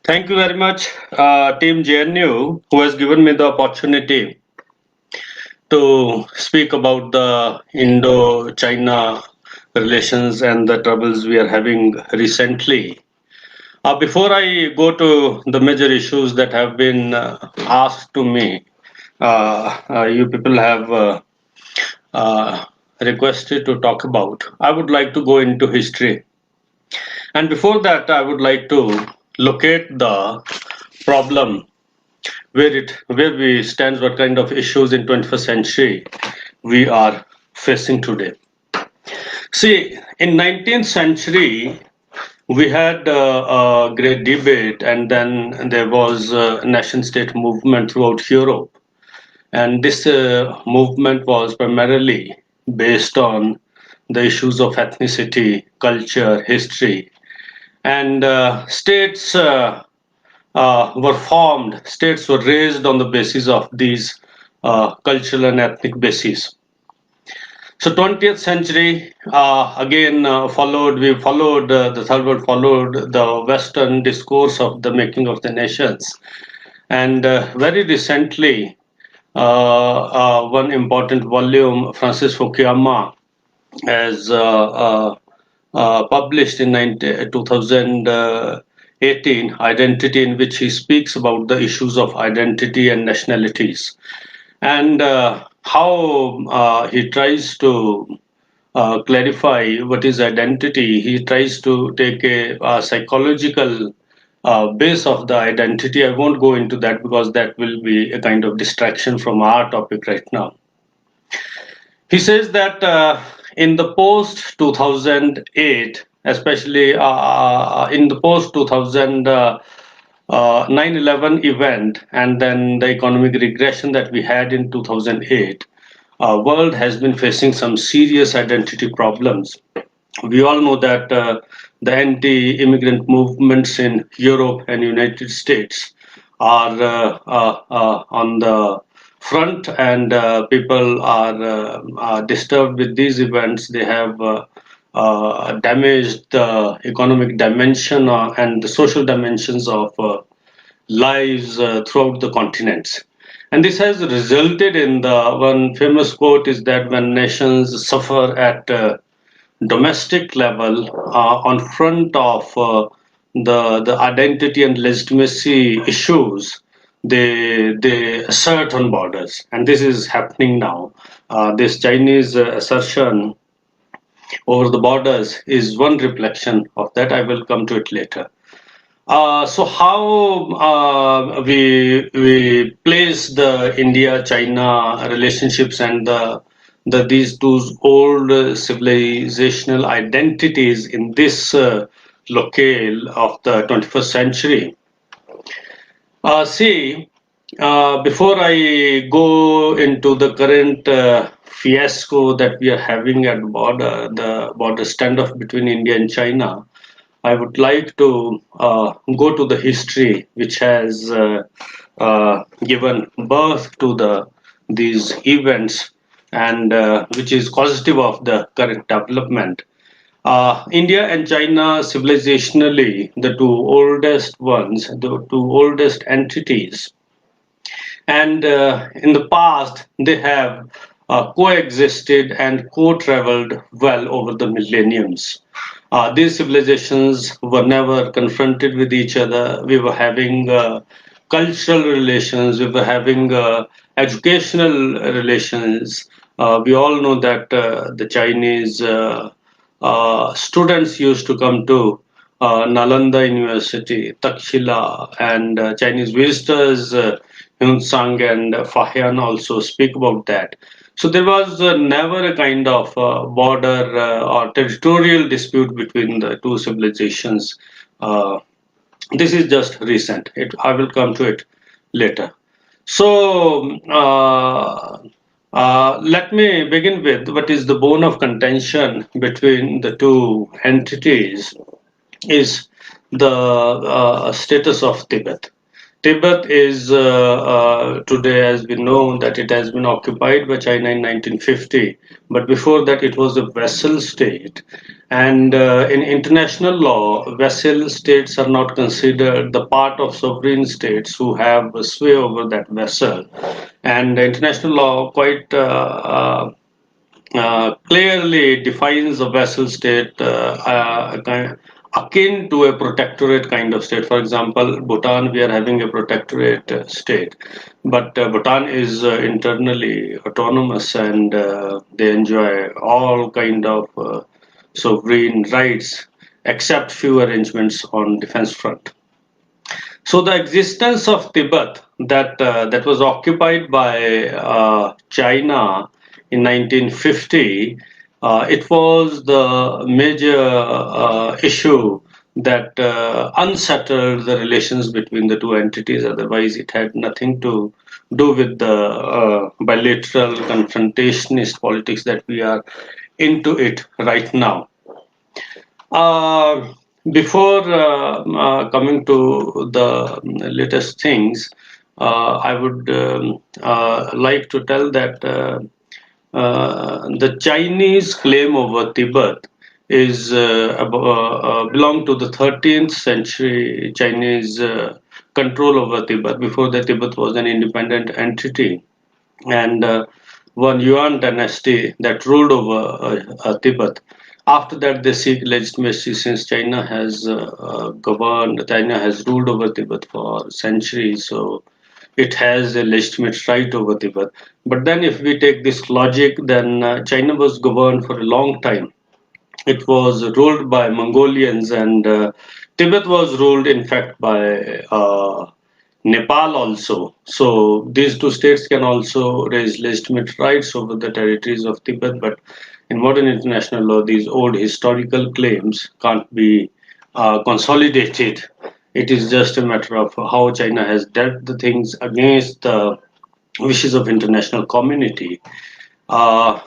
Thank you very much, Team JNU, who has given me the opportunity to speak about the Indo-China relations and the troubles we are having recently. Before I go to the major issues that have been asked to me, you people have uh, requested to talk about, I would like to go into history. And before that, I would like to locate the problem where we stand, what kind of issues in 21st century we are facing today. See, in 19th century, we had a great debate, and then there was a nation-state movement throughout Europe. And this movement was primarily based on the issues of ethnicity, culture, history, and states were formed, states were raised on the basis of these cultural and ethnic bases. So 20th century again we followed, the third world followed the Western discourse of the making of the nations. And very recently, one important volume, Francis Fukuyama has published in 2018, Identity, in which he speaks about the issues of identity and nationalities, and how he tries to clarify what is identity. He tries to take a psychological base of the identity. I won't go into that because that will be a kind of distraction from our topic right now. He says that in the post 2008, especially in the post 2000 9/11 event, and then the economic regression that we had in 2008, world has been facing some serious identity problems. We all know that the anti-immigrant movements in Europe and United States are on the front, and people are disturbed with these events. They have damaged the economic dimension and the social dimensions of lives throughout the continents. And this has resulted in the one famous quote is that when nations suffer at domestic level on front of the identity and legitimacy issues, they assert on borders, and this is happening now. This Chinese assertion over the borders is one reflection of that. I will come to it later. So how we place the India-China relationships and these two old civilizational identities in this locale of the 21st century. See, before I go into the current fiasco that we are having at border, the border standoff between India and China, I would like to go to the history which has given birth to these events, and which is causative of the current development. India and China, civilizationally, the two oldest ones, the two oldest entities, and in the past they have coexisted and co-traveled well over the millenniums. These civilizations were never confronted with each other. We were having cultural relations, we were having educational relations. We all know that the Chinese students used to come to Nalanda University, Takshila, and Chinese visitors, Hyun Sang and Fahyan, also speak about that. So there was never a kind of border or territorial dispute between the two civilizations. Uh, this is just recent. I will come to it later. So let me begin with what is the bone of contention between the two entities is the status of Tibet. Tibet is today has been known that it has been occupied by China in 1950, but before that it was a vassal state. And in international law, vassal states are not considered the part of sovereign states who have a sway over that vassal. And international law quite clearly defines a vassal state akin to a protectorate kind of state. For example, Bhutan, we are having a protectorate state, but Bhutan is internally autonomous and they enjoy all kind of sovereign rights, except few arrangements on defense front. So the existence of Tibet that was occupied by China in 1950, it was the major issue that unsettled the relations between the two entities. Otherwise, it had nothing to do with the bilateral confrontationist politics that we are into it right now. Uh, Before coming to the latest things, I would like to tell that the Chinese claim over Tibet is belong to the 13th century Chinese control over Tibet. Before that, Tibet was an independent entity, and one Yuan dynasty that ruled over Tibet. After that, they seek legitimacy since China has China has ruled over Tibet for centuries, so it has a legitimate right over Tibet. But then, if we take this logic, then China was governed for a long time. It was ruled by Mongolians, and Tibet was ruled, in fact, by Nepal also. So these two states can also raise legitimate rights over the territories of Tibet, but in modern international law, these old historical claims can't be consolidated. It is just a matter of how China has dealt the things against the wishes of international community. Uh,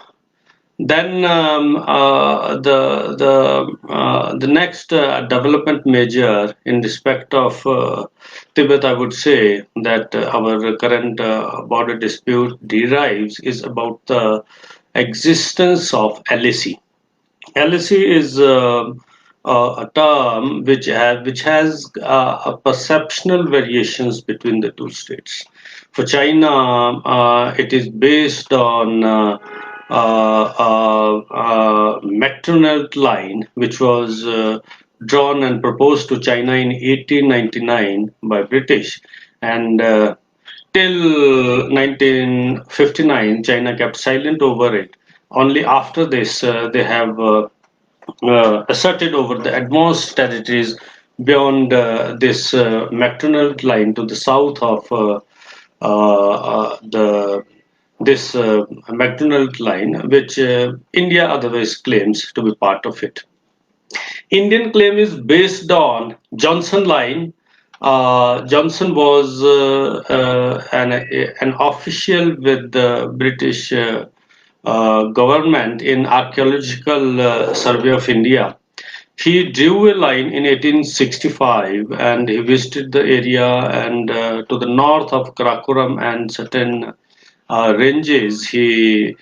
then the next development measure in respect of Tibet, I would say that our current border dispute derives is about the existence of LAC. LAC is a term which has a perceptional variations between the two states. For China, it is based on McDonald line, which was drawn and proposed to China in 1899 by British, and till 1959, China kept silent over it. Only after this, they have asserted over the advanced territories beyond this McDonald line to the south of the this McDonald line, which India otherwise claims to be part of it. Indian claim is based on Johnson line. Johnson was an official with the British government in archaeological survey of India. He drew a line in 1865 and he visited the area, and to the north of Karakoram and certain ranges, he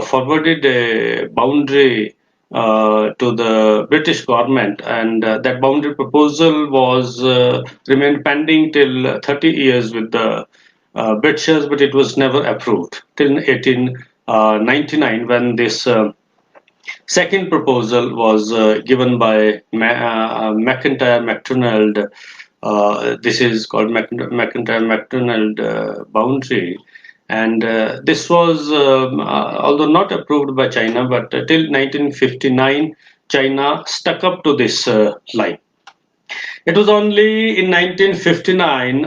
forwarded a boundary to the British government, and that boundary proposal was remained pending till 30 years with the Britishers, but it was never approved till 1899 when this second proposal was given by McIntyre MacDonald. This is called McIntyre MacDonald boundary, and this was, although not approved by China, but till 1959, China stuck up to this line. It was only in 1959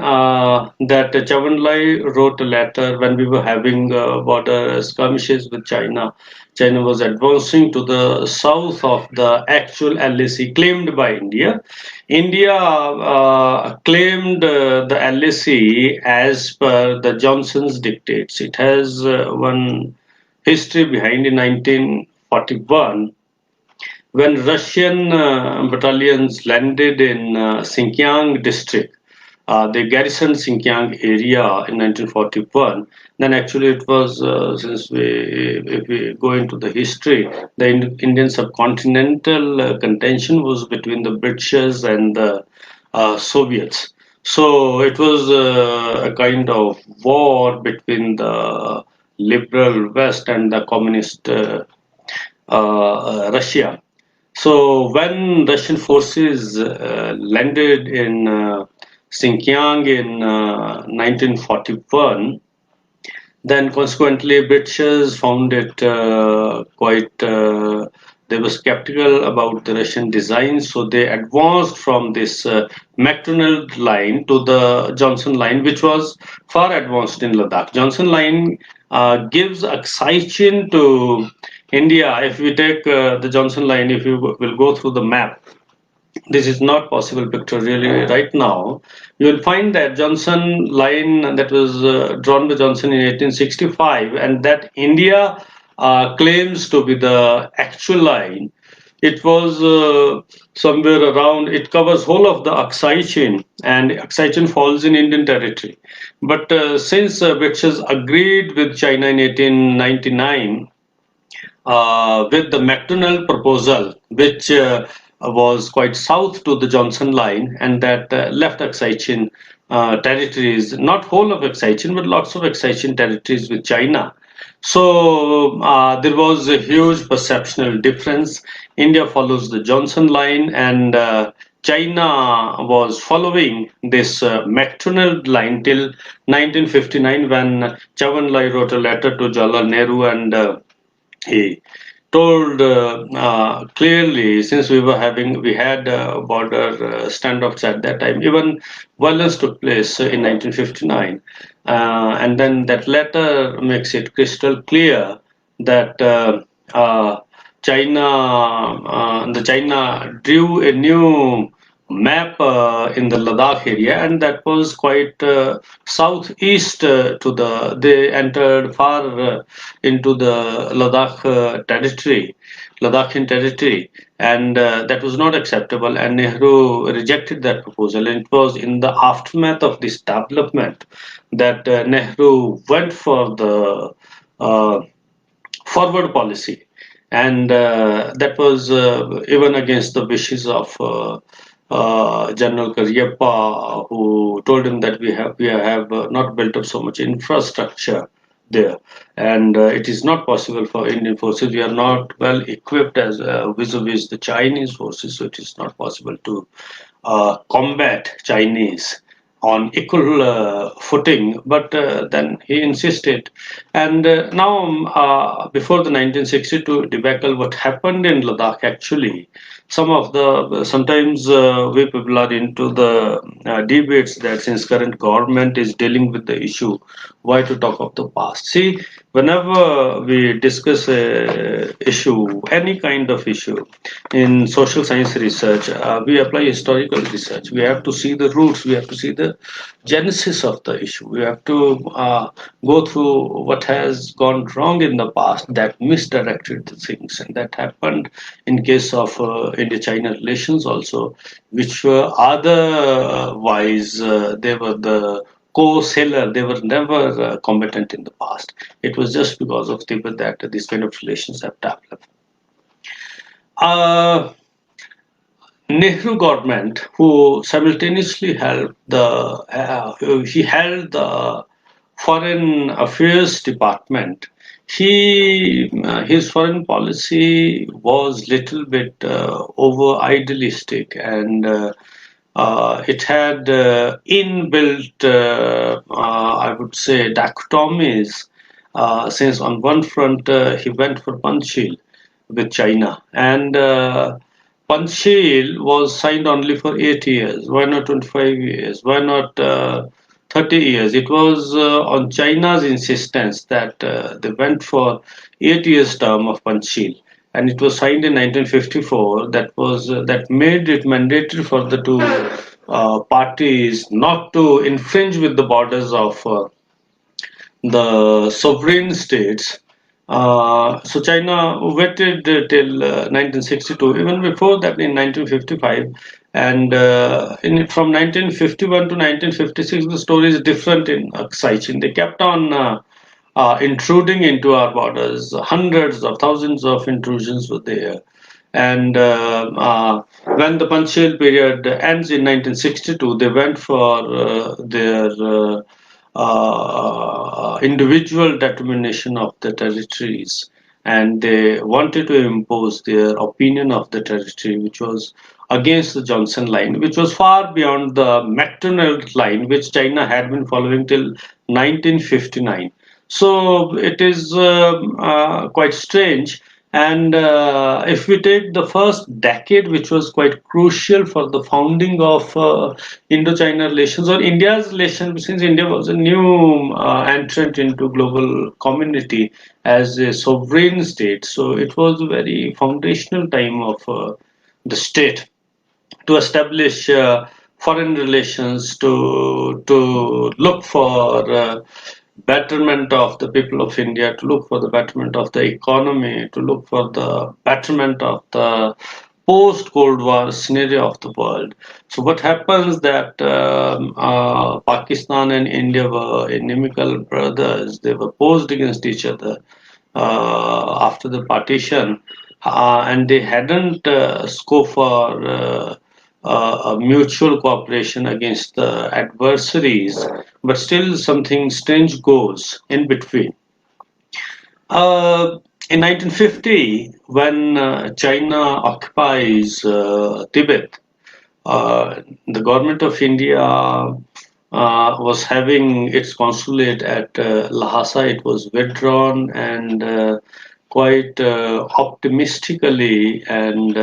that Chou Enlai wrote a letter when we were having border skirmishes with China. China was advancing to the south of the actual LAC claimed by India. India claimed the LAC as per the Johnson's dictates. It has one history behind in 1941 when Russian battalions landed in Xinjiang district. they garrisoned Xinjiang area in 1941. Then actually it was, if we go into the history, the Indian subcontinental contention was between the Britishers and the Soviets. So it was a kind of war between the liberal West and the communist Russia. So when Russian forces landed in Xinjiang in 1941, then consequently Britishers found it quite. They were skeptical about the Russian design, so they advanced from this McDonald line to the Johnson line, which was far advanced in Ladakh. Johnson line gives oxygen to India. If we take the Johnson line, if you will go through the map, this is not possible pictorially right now. You will find that Johnson line that was drawn by Johnson in 1865, and that India claims to be the actual line. It was somewhere around. It covers whole of the Aksai chain, and Aksai chain falls in Indian territory. But since Britishers agreed with China in 1899 with the McDonald proposal, which was quite south to the Johnson line, and that left Aksai territories, not whole of Aksai but lots of Aksai territories with China. So there was a huge perceptional difference. India follows the Johnson line, and China was following this McDonald line till 1959, when Chou Enlai wrote a letter to Jawaharlal Nehru, and he told clearly, since we had border standoffs at that time, even violence took place in 1959, and then that letter makes it crystal clear that China drew a new map in the Ladakh area, and that was quite southeast to the. They entered far into the Ladakh territory, Ladakhian territory, and that was not acceptable. And Nehru rejected that proposal. And it was in the aftermath of this development that Nehru went for the forward policy, and that was even against the wishes of General Karyappa, who told him that we have not built up so much infrastructure there, and it is not possible for Indian forces. We are not well equipped as vis-a-vis the Chinese forces, so it is not possible to combat Chinese on equal footing. But then he insisted, and now before the 1962 debacle, what happened in Ladakh actually, sometimes we people are into the debates that since current government is dealing with the issue, why to talk of the past? See, whenever we discuss a issue, any kind of issue in social science research, we apply historical research. We have to see the roots. We have to see the genesis of the issue. We have to go through what has gone wrong in the past that misdirected the things, and that happened in case of India-China relations also, which were otherwise they were the co-seller. They were never combatant in the past. It was just because of that these kind of relations have developed. Nehru government, who simultaneously held the foreign affairs department, his foreign policy was little bit over idealistic, and it had inbuilt, I would say, dichotomies. Since on one front he went for Panchsheel with China, and Panchsheel was signed only for 8 years. Why not 25 years? Why not 30 years? It was on China's insistence that they went for 8 years term of Panchsheel, and it was signed in 1954. That made it mandatory for the two parties not to infringe with the borders of the sovereign states. So China waited till 1962. Even before that, in 1955, And from 1951 to 1956, the story is different in Aksai. They kept on intruding into our borders. Hundreds of thousands of intrusions were there. And when the Panchshel period ends in 1962, they went for their individual determination of the territories, and they wanted to impose their opinion of the territory, which was against the Johnson line, which was far beyond the McDonald line, which China had been following till 1959. So it is quite strange. And if we take the first decade, which was quite crucial for the founding of Indo-China relations or India's relations, since India was a new entrant into global community as a sovereign state, so it was a very foundational time of the state to establish foreign relations, to look for betterment of the people of India, to look for the betterment of the economy, to look for the betterment of the post-Cold War scenario of the world. So what happens that Pakistan and India were inimical brothers. They were opposed against each other after the partition, and they hadn't scope for mutual cooperation against the adversaries, but still something strange goes in between. In 1950, when China occupies Tibet, the government of India was having its consulate at Lhasa. It was withdrawn, and quite optimistically and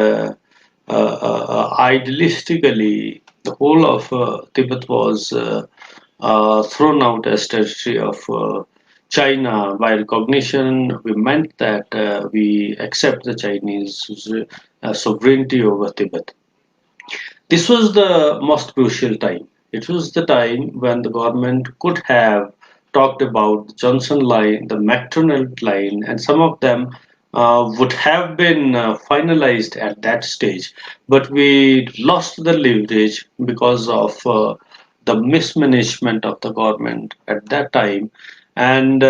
idealistically, the whole of Tibet was thrown out as territory of China. By recognition, we meant that we accept the Chinese sovereignty over Tibet. This was the most crucial time. It was the time when the government could have talked about the Johnson line, the McDonald line, and some of them would have been finalized at that stage. But we lost the leverage because of the mismanagement of the government at that time. And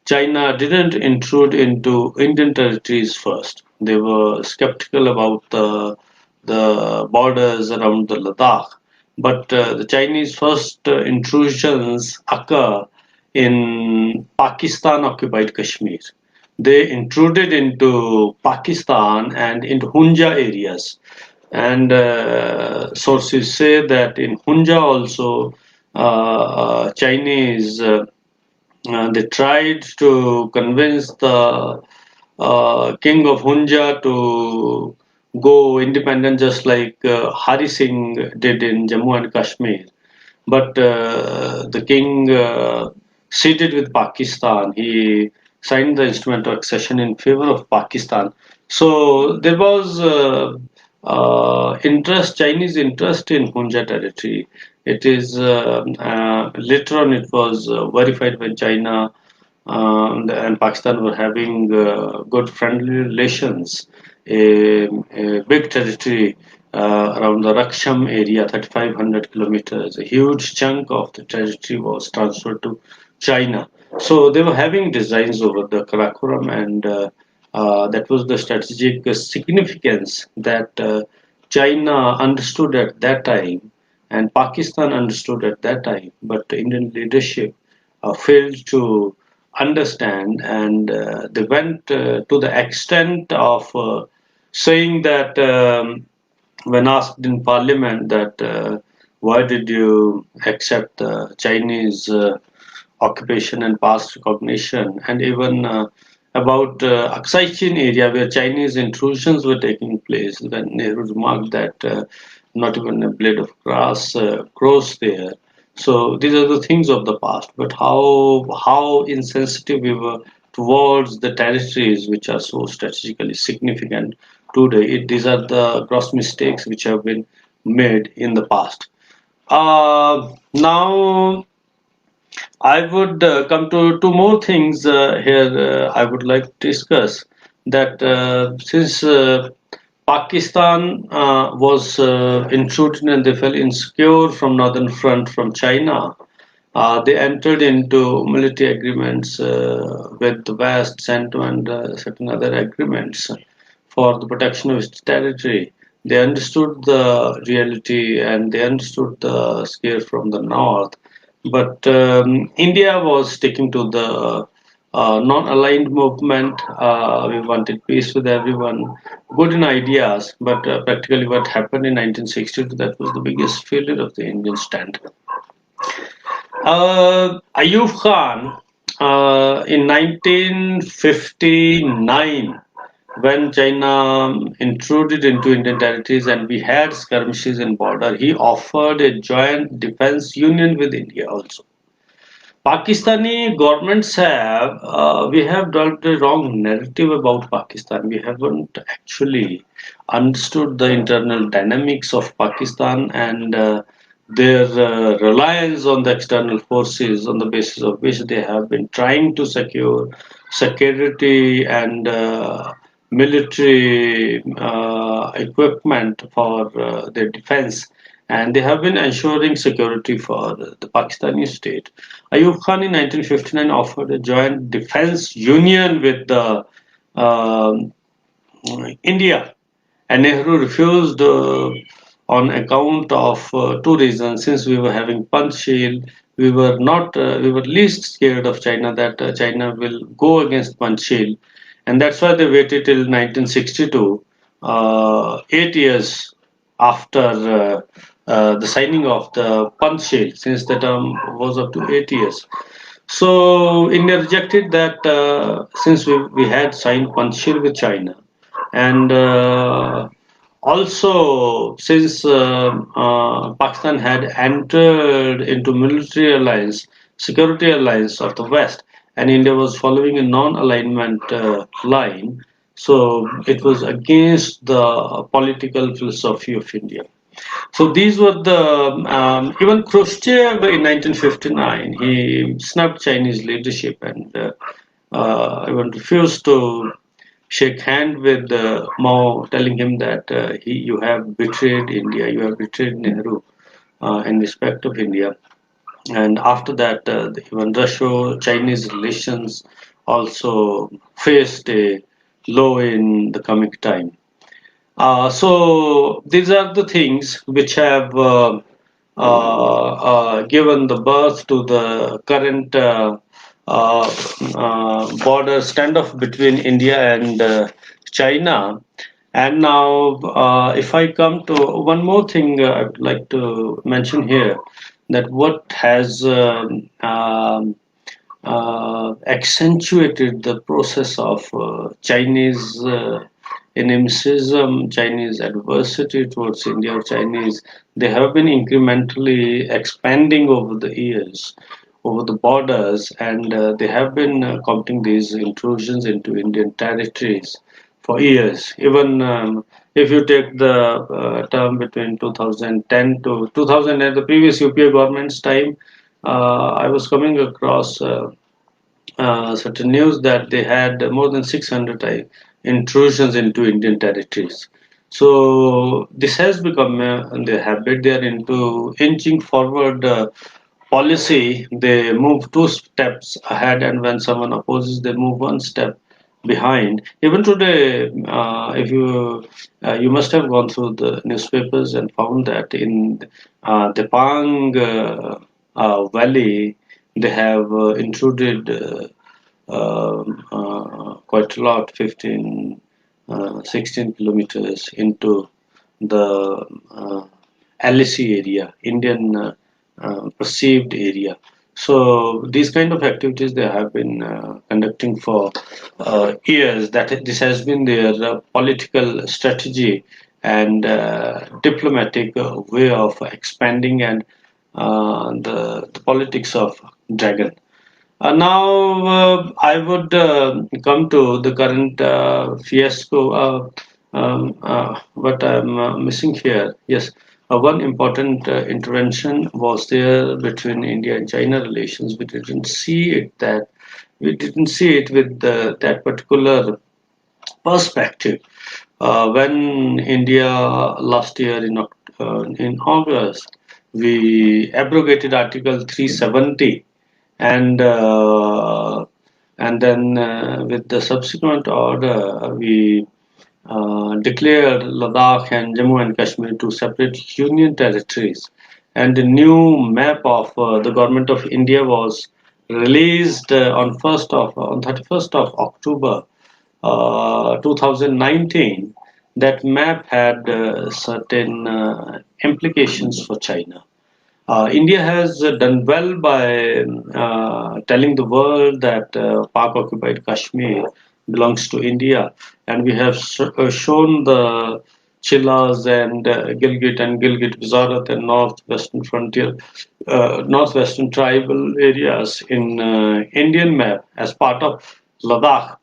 China didn't intrude into Indian territories first. They were skeptical about the borders around the Ladakh. But the Chinese first intrusions occur in Pakistan occupied Kashmir. They intruded into Pakistan and into Hunja areas. And sources say that in Hunja also, Chinese they tried to convince the king of Hunja to go independent, just like Harish did in Jammu and Kashmir. But the king sided with Pakistan. He signed the instrument of accession in favor of Pakistan. So there was Chinese interest in Hunja territory. It is later on it was verified when China and Pakistan were having good friendly relations. A big territory around the Raksham area, 3,500 kilometers. A huge chunk of the territory was transferred to China. So they were having designs over the Karakoram, and that was the strategic significance that China understood at that time, and Pakistan understood at that time, but the Indian leadership failed to understand, and they went to the extent of saying that when asked in parliament that why did you accept the Chinese occupation and past recognition, and even about Aksai Chin area where Chinese intrusions were taking place, when Nehru remarked that not even a blade of grass grows there. So these are the things of the past. But how insensitive we were towards the territories which are so strategically significant today. These are the gross mistakes which have been made in the past. Now I would come to two more things here. I would like to discuss that since Pakistan was intruded and they felt insecure from northern front from China. They entered into military agreements with the West, CENTO, and certain other agreements for the protection of its territory. They understood the reality and they understood the scare from the north. But India was sticking to the non-aligned movement. We wanted peace with everyone, good in ideas, but practically what happened in 1962, that was the biggest failure of the Indian stand. Ayub Khan in 1959, when China intruded into Indian territories and we had skirmishes in border, he offered a joint defense union with India also. Pakistani governments we have developed a wrong narrative about Pakistan. We haven't actually understood the internal dynamics of Pakistan and their reliance on the external forces on the basis of which they have been trying to secure security and military equipment for their defense, and they have been ensuring security for the Pakistani state. Ayub Khan in 1959 offered a joint defense union with the um India, and Nehru refused on account of two reasons. Since we were having Panchsheel, we were least scared of China that China will go against Panchsheel, and that's why they waited till 1962, 8 years after the signing of the Panchsheel, since the term was up to 8 years. So India rejected that since we had signed Panchsheel with China, and also since Pakistan had entered into military alliance, security alliance of the West, and India was following a non-alignment line, so it was against the political philosophy of India. So these were the even Khrushchev in 1959. He snubbed Chinese leadership and even refused to shake hand with Mao, telling him that you have betrayed India, you have betrayed Nehru in respect of India. And after that, even Russia-Chinese relations also faced a low in the coming time. So these are the things which have given the birth to the current border standoff between India and China. And now, if I come to one more thing, I would like to mention here that what has accentuated the process of Chinese enemicism, Chinese adversity towards India or Chinese, they have been incrementally expanding over the years, over the borders, and they have been counting these intrusions into Indian territories for years. Even if you take the term between 2010 to 2008, the previous UPA government's time, I was coming across certain news that they had more than 600 intrusions into Indian territories. So this has become the habit. They are into inching forward policy. They move two steps ahead, and when someone opposes, they move one step behind. Even today, if you must have gone through the newspapers and found that in the Pang Valley, they have intruded quite a lot, 15, 16 kilometers into the LAC area, Indian perceived area. So these kind of activities they have been conducting for years. That this has been their political strategy and diplomatic way of expanding and the politics of dragon. Now, I would come to the current fiasco. What I'm missing here, yes, one important intervention was there between India and China relations. We didn't see it with that particular perspective. When India last year in August, we abrogated Article 370, and then with the subsequent order, we declared Ladakh and Jammu and Kashmir to separate union territories. And the new map of the government of India was released on 31st of October 2019. That map had certain implications for China. India has done well by telling the world that Pak occupied Kashmir belongs to India, and we have shown the Chillas and Gilgit and Gilgit Bizarat and northwestern frontier, northwestern tribal areas in Indian map as part of Ladakh.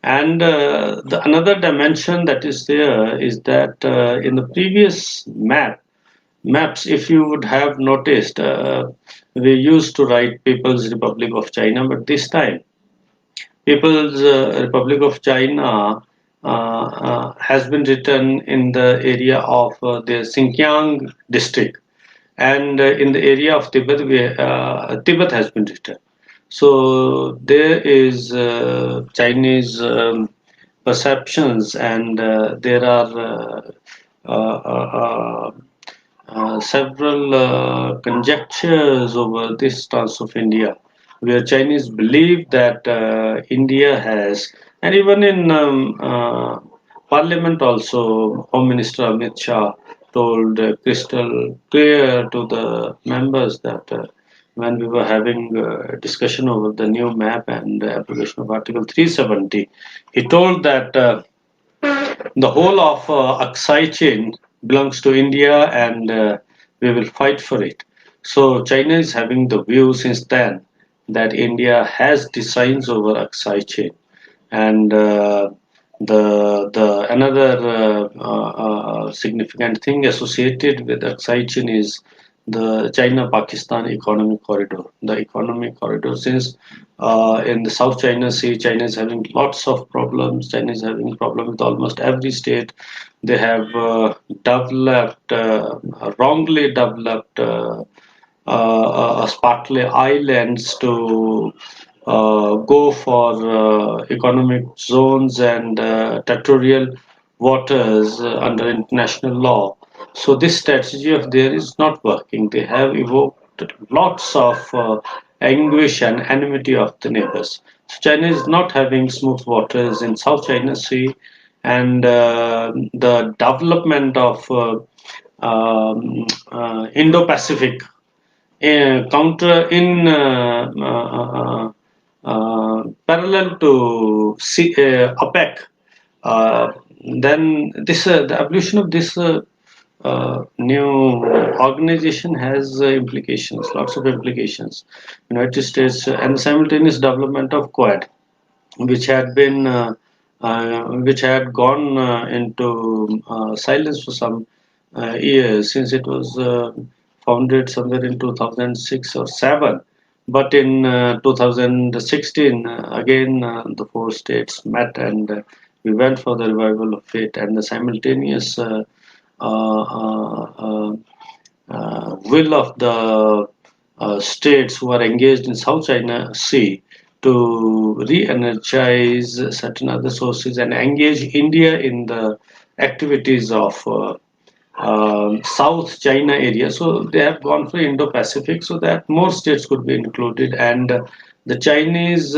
And another dimension that is there is that in the previous maps, if you would have noticed, we used to write People's Republic of China, but this time People's Republic of China has been written in the area of the Xinjiang district, and in the area of Tibet, Tibet has been written. So there is Chinese perceptions, and there are several conjectures over this stance of India, where Chinese believe that India has, and even in Parliament also, Home Minister Amit Shah told crystal clear to the members that when we were having a discussion over the new map and the application of Article 370, he told that the whole of Aksai chain belongs to India, and we will fight for it. So China is having the view since then that India has designs over Aksai chain, and the another significant thing associated with Aksai chain is the China-Pakistan economic corridor. The economic corridor, since in the South China Sea, China is having lots of problems. China is having problems with almost every state. They have developed, wrongly developed Spratly Islands to go for economic zones and territorial waters under international law. So this strategy of theirs is not working. They have evoked lots of anguish and enmity of the neighbors. So China is not having smooth waters in South China Sea, and the development of Indo-Pacific counter in parallel to OPEC, then this the evolution of this new organization has implications, lots of implications. United States and the simultaneous development of Quad, which had been which had gone into silence for some years, since it was founded somewhere in 2006 or 7. But in 2016, again, the four states met, and we went for the revival of it, and the simultaneous will of the states who are engaged in South China Sea to re-energize certain other sources and engage India in the activities of South China area. So they have gone for Indo-Pacific so that more states could be included. And the Chinese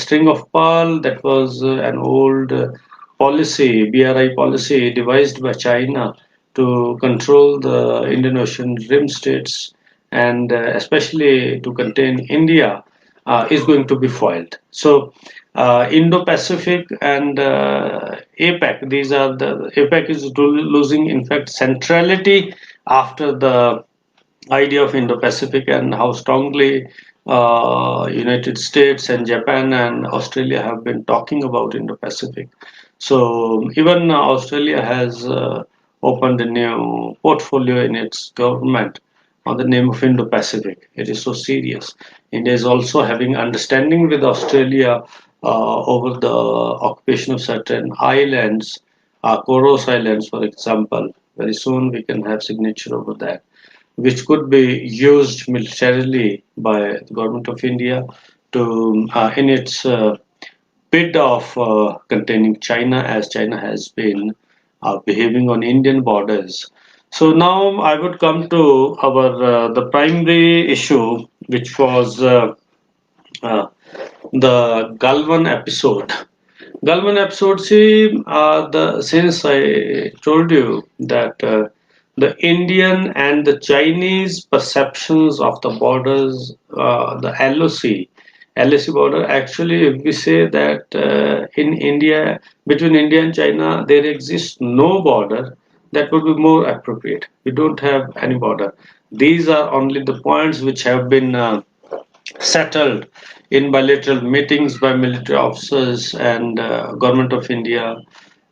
string of pearl, that was an old policy, BRI policy devised by China to control the Indian Ocean rim states, and especially to contain India, is going to be foiled. So Indo-Pacific and APEC, these are the APEC is losing, in fact, centrality after the idea of Indo-Pacific, and how strongly United States and Japan and Australia have been talking about Indo-Pacific. So even Australia has opened a new portfolio in its government on the name of Indo-Pacific. It is so serious. India is also having understanding with Australia over the occupation of certain islands Coros Islands, for example. Very soon we can have signature over that, which could be used militarily by the government of India to in its bid of containing China, as China has been behaving on Indian borders. So now I would come to our the primary issue, which was uh, the Galvan episode. Galvan episode, see, since I told you that the Indian and the Chinese perceptions of the borders, the LOC border, actually, if we say that in India, between India and China, there exists no border, that would be more appropriate. We don't have any border. These are only the points which have been settled in bilateral meetings by military officers and government of India,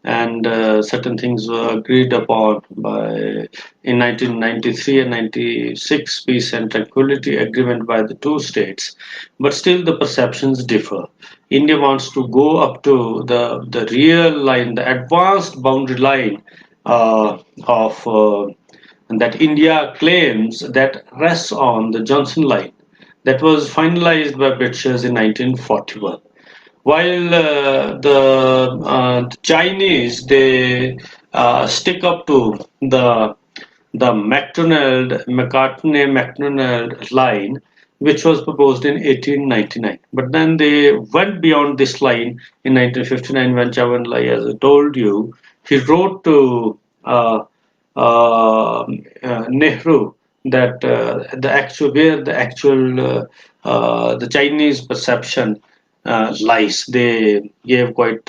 and certain things were agreed upon by in 1993 and 96 peace and tranquility agreement by the two states. But still the perceptions differ. India wants to go up to the real line, the advanced boundary line of that India claims that rests on the Johnson line that was finalized by Britishers in 1941. While the Chinese, they stick up to the McCartney-MacDonald line, which was proposed in 1899. But then they went beyond this line in 1959 when Chavan Lai, as I told you, he wrote to Nehru that the actual the Chinese perception lies. They gave quite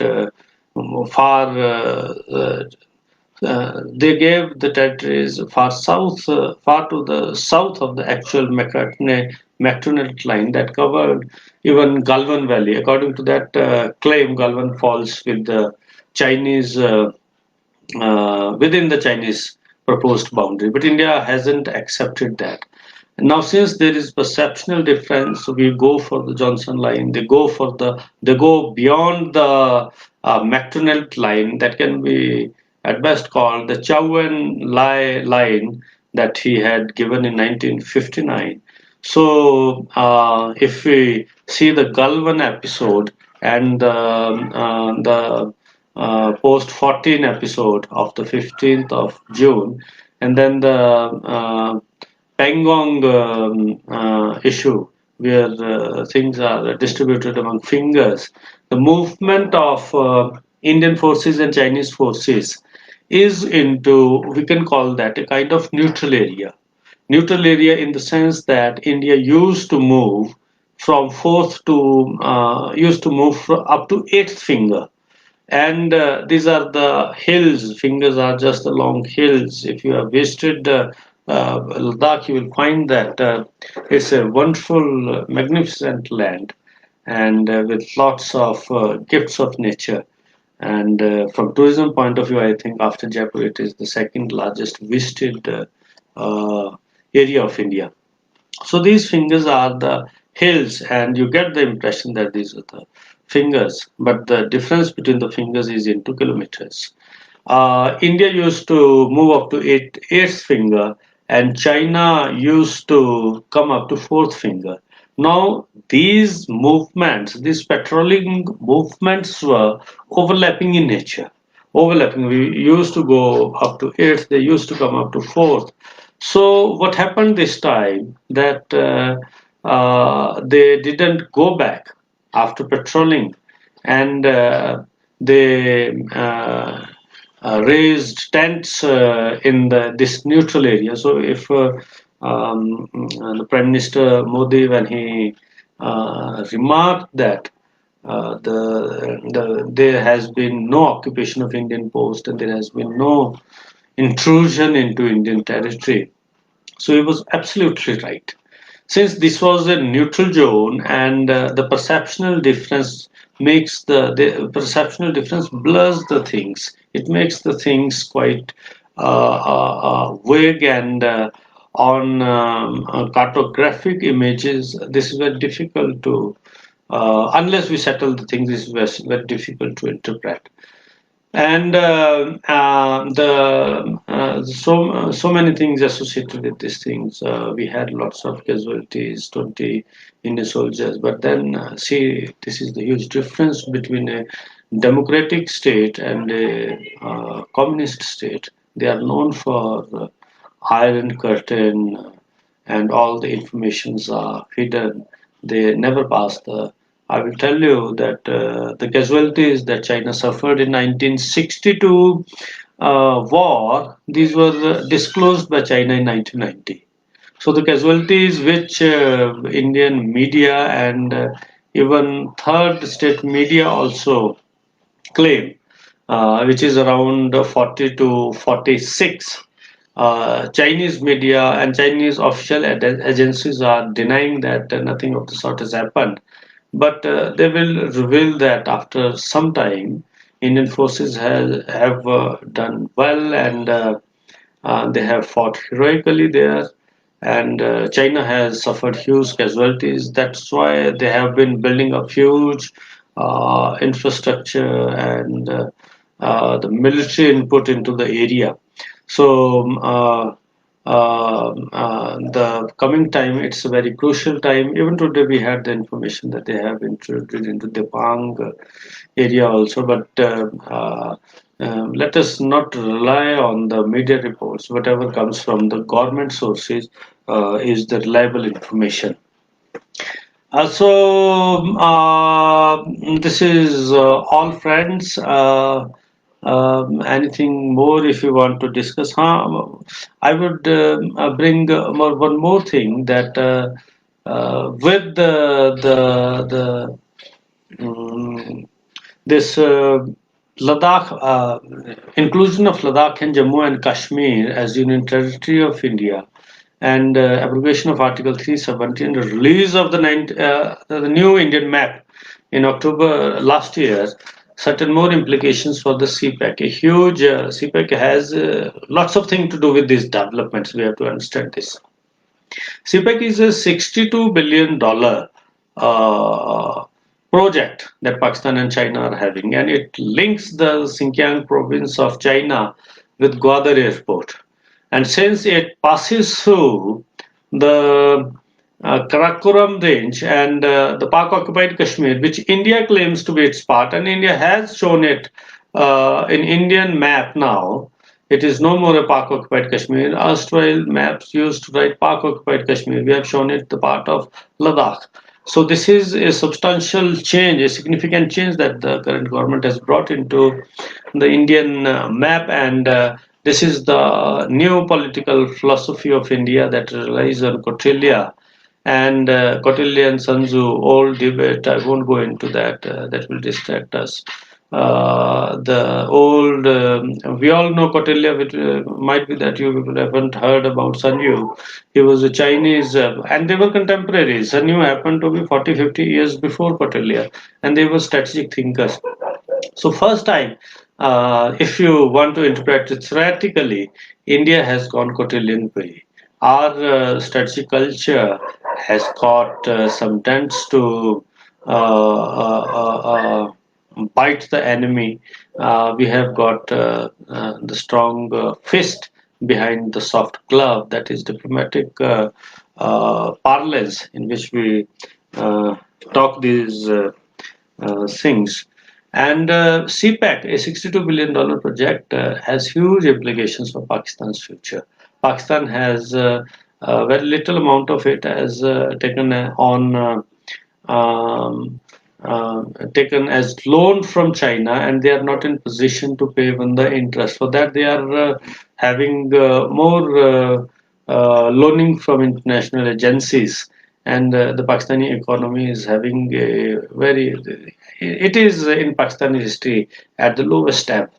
far. They gave the territories far south, far to the south of the actual McDonald line that covered even Galvan Valley. According to that claim, Galvan falls with the Chinese within the Chinese proposed boundary, but India hasn't accepted that. Now, since there is perceptual difference, we go for the Johnson line. They go beyond the McDonald line that can be at best called the Chow Lai line that he had given in 1959. So, if we see the Galvan episode and the post 14 episode of the 15th of June, and then the Pangong issue, where things are distributed among fingers. The movement of Indian forces and Chinese forces is into, we can call that a kind of neutral area. Neutral area in the sense that India used to move from fourth to used to move up to eighth finger, and these are the hills. Fingers are just the long hills. If you have visited Ladakh, you will find that it's a wonderful, magnificent land, and with lots of gifts of nature. And from tourism point of view, I think after Jaipur, it is the second largest visited area of India. So these fingers are the hills, and you get the impression that these are the fingers, but the difference between the fingers is in 2 kilometers. India used to move up to eighth finger, and China used to come up to fourth finger. Now, these movements, these patrolling movements were overlapping in nature. Overlapping. We used to go up to eighth, they used to come up to fourth. So, what happened this time that they didn't go back after patrolling, and they raised tents in this neutral area. So if the Prime Minister Modi, when he remarked that there has been no occupation of Indian post and there has been no intrusion into Indian territory, so he was absolutely right. Since this was a neutral zone, and the perceptional difference makes the perceptional difference blurs the things. It makes the things quite vague, and on cartographic images, this is very difficult to unless we settle the things. This is very difficult to interpret. And so many things associated with these things. We had lots of casualties, 20 Indian soldiers. But then, see, this is the huge difference between a democratic state and a communist state. They are known for Iron Curtain, and all the informations are hidden. They never pass the. I will tell you that the casualties that China suffered in 1962 war, these were disclosed by China in 1990. So the casualties which Indian media and even third state media also claim, which is around 40 to 46. Chinese media and Chinese official agencies are denying that nothing of the sort has happened. But they will reveal that after some time, Indian forces have done well, and they have fought heroically there. And China has suffered huge casualties. That's why they have been building up huge infrastructure and the military input into the area. So the coming time, it's a very crucial time. Even today, we had the information that they have introduced into the Pang area also. But let us not rely on the media reports. Whatever comes from the government sources is the reliable information. This is all, friends. Anything more if you want to discuss? I would bring one more thing that with um, this Ladakh inclusion of Ladakh and Jammu and Kashmir as union territory of India, and abrogation of Article 370 and the release of the new Indian map in October last year, certain more implications for the CPEC. A huge CPEC has lots of things to do with these developments. We have to understand this. CPEC is a $62 billion project that Pakistan and China are having, and it links the Xinjiang province of China with Gwadar Airport. And since it passes through the Karakoram range and the Pak occupied Kashmir, which India claims to be its part, and India has shown it in Indian map now. It is no more a Pak occupied Kashmir. Erstwhile maps used to write Pak occupied Kashmir. We have shown it the part of Ladakh. So this is a substantial change, a significant change that the current government has brought into the Indian map, and this is the new political philosophy of India that relies on Kautilya and Kautilya and Sun Tzu, old debate. I won't go into that. That will distract us. The old, we all know Kautilya, which might be that you haven't heard about Sun Tzu. He was a Chinese, and they were contemporaries. Sun Tzu happened to be 40, 50 years before Kautilya, and they were strategic thinkers. So first time, if you want to interpret it theoretically, India has gone Kautilyan way. Our strategic culture has got some dents to bite the enemy. We have got the strong fist behind the soft glove, that is diplomatic parlance in which we talk these things. And CPEC, a $62 billion project, has huge implications for Pakistan's future. Pakistan has very little amount of it has taken on um, taken as loan from China, and they are not in position to pay even the interest. For that, they are having more loaning from international agencies, and the Pakistani economy is having a very, it is in Pakistani history at the lowest ebb.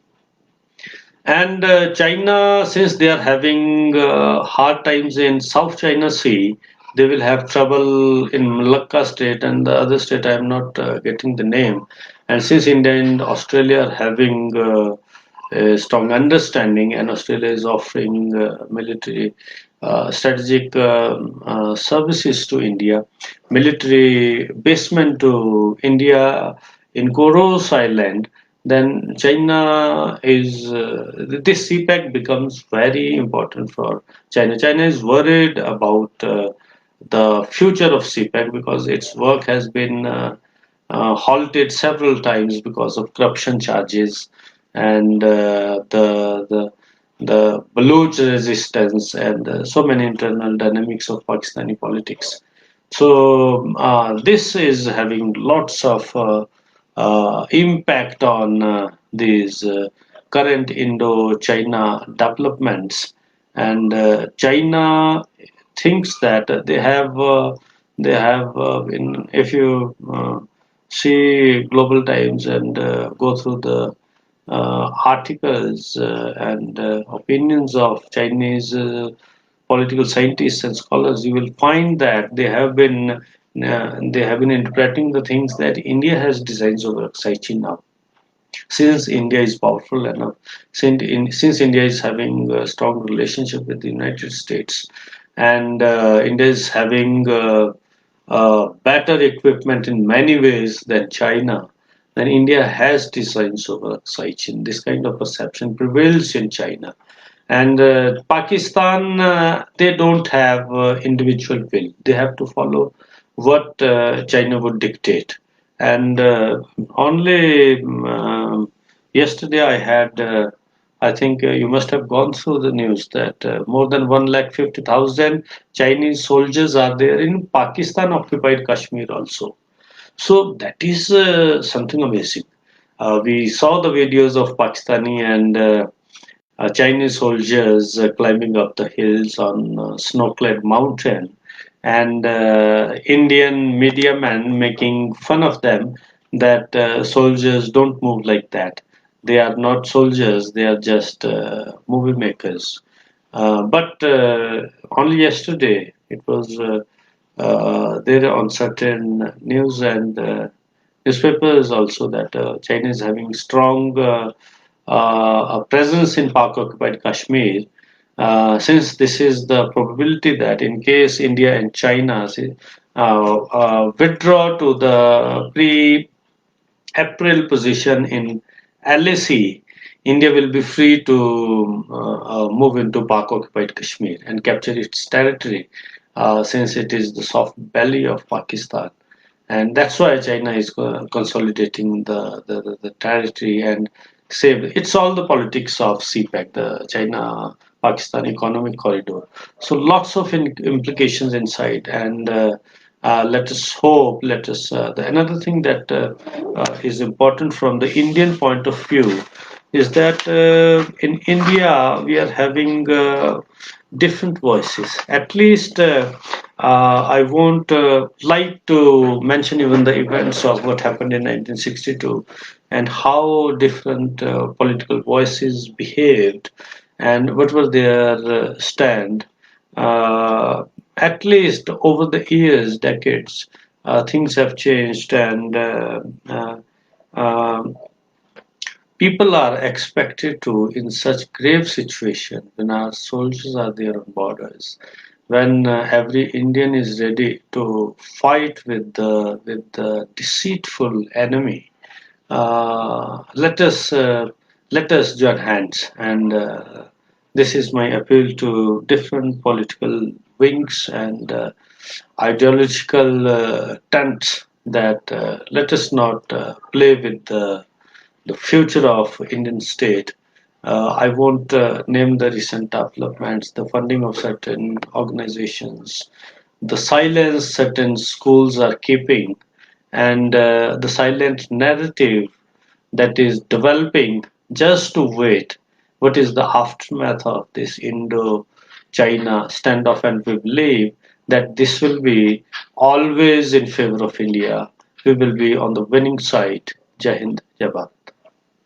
And China, since they are having hard times in South China Sea, they will have trouble in Malacca state and the other state. I am not getting the name. And since India and Australia are having a strong understanding, and Australia is offering military strategic services to India, military basement to India in Coros Island, then China is this CPEC becomes very important for China. China is worried about the future of CPEC because its work has been halted several times because of corruption charges and the Baluch resistance and so many internal dynamics of Pakistani politics. So this is having lots of impact on these current Indo-China developments, and China thinks that in, if you see Global Times and go through the articles and opinions of Chinese political scientists and scholars, you will find that they have been interpreting the things that India has designs over Saichi now. Since India is powerful enough, since India is having a strong relationship with the United States, and India is having better equipment in many ways than China, then India has designs over Saichi. This kind of perception prevails in China. And Pakistan, they don't have individual will. They have to follow what China would dictate. And only yesterday I had, I think you must have gone through the news that more than 150,000 Chinese soldiers are there in Pakistan occupied Kashmir also. So that is something amazing. We saw the videos of Pakistani and Chinese soldiers climbing up the hills on snow-clad mountain, and Indian media men making fun of them that soldiers don't move like that. They are not soldiers; they are just movie makers. But only yesterday it was there on certain news and newspapers also that China is having strong a presence in Pak-occupied Kashmir, since this is the probability that in case India and China withdraw to the pre-April position in LAC, India will be free to move into Pak-occupied Kashmir and capture its territory, since it is the soft belly of Pakistan. And that's why China is consolidating the territory and save. It's all the politics of CPEC, the China Pakistan Economic Corridor. So lots of implications inside, and let us hope. Another thing that is important from the Indian point of view is that in India we are having different voices. At least I won't like to mention even the events of what happened in 1962 and how different political voices behaved and what was their stand. At least over the years, decades, things have changed, and um people are expected to, in such grave situation, when our soldiers are there on borders, when every Indian is ready to fight with the deceitful enemy, let us join hands. And this is my appeal to different political wings and ideological tents that let us not play with the future of Indian state. I won't name the recent developments, the funding of certain organizations, the silence certain schools are keeping, and the silent narrative that is developing just to wait what is the aftermath of this Indo-China standoff, and we believe that this will be always in favor of India. We will be on the winning side. Jai Hind, Jai Bharat.